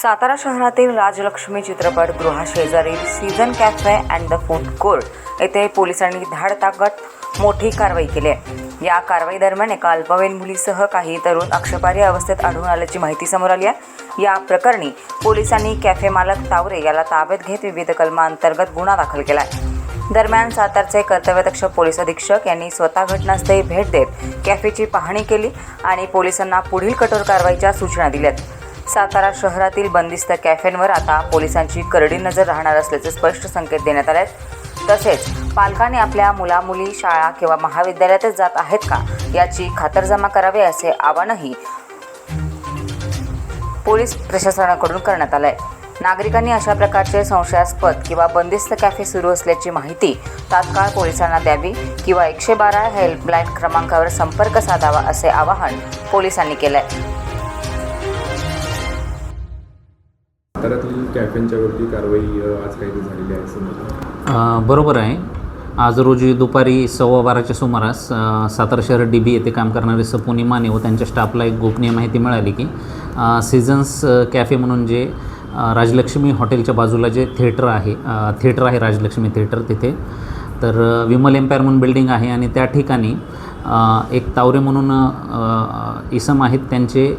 सातारा शहरातील राजलक्ष्मी चित्रपटगृहाशेजारील season cafe and the food court येथे पोलिसांनी धाडताकट मोठी कारवाई केली आहे। या कारवाई दरम्यान एका अल्पवयीन मुलीसह काही तरुण आक्षेपार्ह अवस्थेत आढळून आल्याची माहिती समोर आली आहे। या प्रकरणी पोलिसांनी कॅफे मालक तावरे याला ताब्यात घेत विविध कलमांतर्गत गुन्हा दाखल केला आहे। दरम्यान सातारचे कर्तव्यदक्ष पोलीस अधीक्षक यांनी स्वतः घटनास्थळी भेट देत कॅफेची पाहणी केली आणि पोलिसांना पुढील कठोर कारवाईच्या सूचना दिल्यात। सातारा शहरातील बंदिस्त कॅफेंवर आता पोलिसांची करडी नजर राहणार असल्याचे स्पष्ट संकेत देण्यात आले आहेत। तसेच पालकांनी आपल्या मुलामुली शाळा किंवा महाविद्यालयातच जात आहेत का याची खातरजमा करावी असे आवाहनही पोलीस प्रशासनाकडून करण्यात आले आहे। नागरिकांनी अशा प्रकारचे संशयास्पद किंवा बंदिस्त कॅफे सुरू असल्याची माहिती तात्काळ पोलिसांना द्यावी किंवा 112 हेल्पलाईन क्रमांकावर संपर्क साधावा असे आवाहन पोलिसांनी केले आहे। साताऱ्यातील कॅफेंच्यावरती कारवाई आज काही झालेली आहे समोर। बरोबर आहे। आज रोजी दुपारी 12:15च्या सुमारास सातारा शहर DB येथे काम करणारे सपोनी माने व त्यांच्या स्टाफला एक गोपनीय माहिती मिळाली की सीझन्स कॅफे म्हणून जे राजलक्ष्मी हॉटेलच्या बाजूला जे थिएटर आहे राजलक्ष्मी थिएटर तिथे तर विमल एम्पायर म्हणून बिल्डिंग आहे आणि त्या ठिकाणी एक तावरे म्हणून इसम आहेत, त्यांचे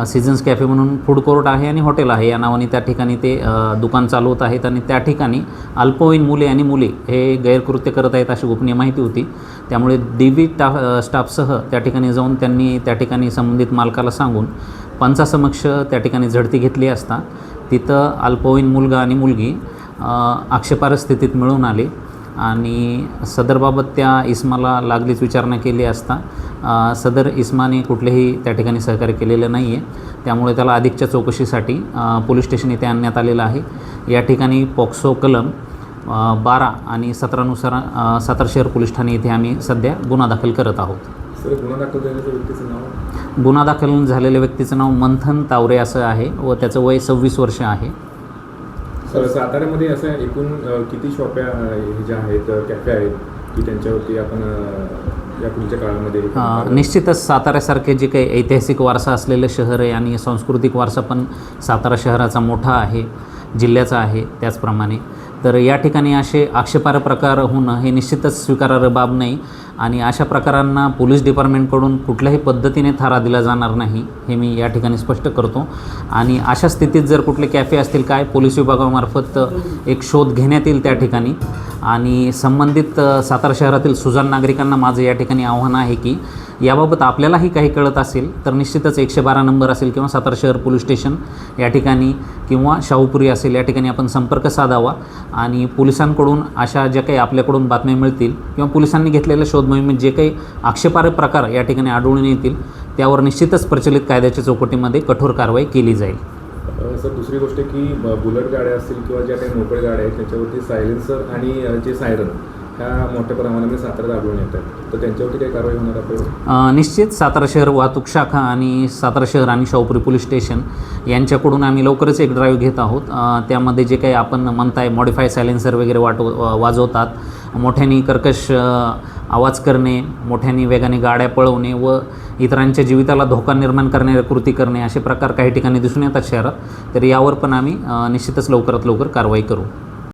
सीझन्स कॅफे म्हणून फूड कोर्ट आहे आणि हॉटेल आहे या नावाने त्या ठिकाणी ते दुकान चालवत आहेत आणि त्या ठिकाणी अल्पवयीन मुले आणि मुली हे गैरकृत्य करत आहेत अशी गोपनीय माहिती होती। त्यामुळे DB स्टाफसह त्या ठिकाणी जाऊन त्यांनी त्या ठिकाणी संबंधित मालकाला सांगून पंचासमक्ष त्या ठिकाणी झडती घेतली असता तिथं अल्पवयीन मुलगा आणि मुलगी आक्षेपार्ह स्थितीत मिळून आले आणि सदरबाबत त्या इस्माला लागलीच विचारणा केली असता सदर इस्माने कुठलेही त्या ठिकाणी सहकार्य केलेलं नाही आहे। त्यामुळे त्याला अधिकच्या चौकशीसाठी पोलीस स्टेशन येथे आणण्यात आलेलं आहे। या ठिकाणी पॉक्सो कलम 12 आणि 17 नुसार सातारा शहर पोलीस ठाणे येथे आम्ही सध्या गुन्हा दाखल करत आहोत। गुन्हा दाखल झालेल्या व्यक्तीचं नाव मंथन तावरे असं आहे व त्याचं वय 26 वर्ष आहे। साताऱ्यामध्ये असं एकूण किती शॉप्या ज्या आहेत कॅफे आहेत की त्यांच्यावरती आपण या पुढच्या काळामध्ये निश्चितच साताऱ्यासारखे जे काही ऐतिहासिक वारसा असलेलं शहर आहे आणि सांस्कृतिक वारसा पण सातारा शहराचा मोठा आहे, जिल्ह्याचा आहे त्याचप्रमाणे तर या ठिकाणी असे आक्षेपार्ह प्रकार होणं हे निश्चितच स्वीकारार्ह बाब नाही आणि अशा प्रकारांना पोलीस डिपार्टमेंटकडून कुठल्याही पद्धतीने थारा दिला जाणार नाही हे मी या ठिकाणी स्पष्ट करतो। आणि अशा स्थितीत जर कुठले कॅफे असतील काय पोलीस विभागामार्फत एक शोध घेण्यात येईल त्या ठिकाणी आणि संबंधित सातारा शहरातील सुजाण नागरिकांना माझं या ठिकाणी आव्हान आहे की याबाबत आपल्यालाही काही कळत असेल तर निश्चितच 112 नंबर असेल किंवा सातारा शहर पोलीस स्टेशन या ठिकाणी किंवा शाहूपुरी असेल या ठिकाणी आपण संपर्क साधावा आणि पोलिसांकडून अशा ज्या काही आपल्याकडून बातम्या मिळतील किंवा पोलिसांनी घेतलेल्या शोध मोहिमेत जे काही आक्षेपार्ह प्रकार या ठिकाणी आढळून येतील त्यावर निश्चितच प्रचलित कायद्याच्या चौकटीमध्ये कठोर कारवाई केली जाईल। सर दुसरी गोष्ट की बुलेट गाड्या असतील किंवा ज्या काही मोकळ्या गाड्या आहेत त्याच्यावरती सायलेन्सर आणि जे सायरन ह्या मोठ्या प्रमाणामध्ये साताऱ्यात आढळून येतात तर त्यांच्यावरती काही कारवाई होणार आपल्याला? निश्चित सातारा शहर वाहतूक शाखा आणि सातारा शहर आणि शाहूपुरी पोलीस स्टेशन यांच्याकडून आम्ही लवकरच एक ड्राईव्ह घेत आहोत। त्यामध्ये जे काही आपण म्हणताय मॉडिफाय सायलेन्सर वगैरे वाजवतात, मोठ्याने कर्कश आवाज करणे, मोठ्याने वेगाने गाड्या पळवणे व इतरांच्या जीविताला धोका निर्माण करणाऱ्या कृती करणे असे प्रकार काही ठिकाणी दिसून येतात शहरात तर यावर पण आम्ही निश्चितच लवकरात लवकर कारवाई करू।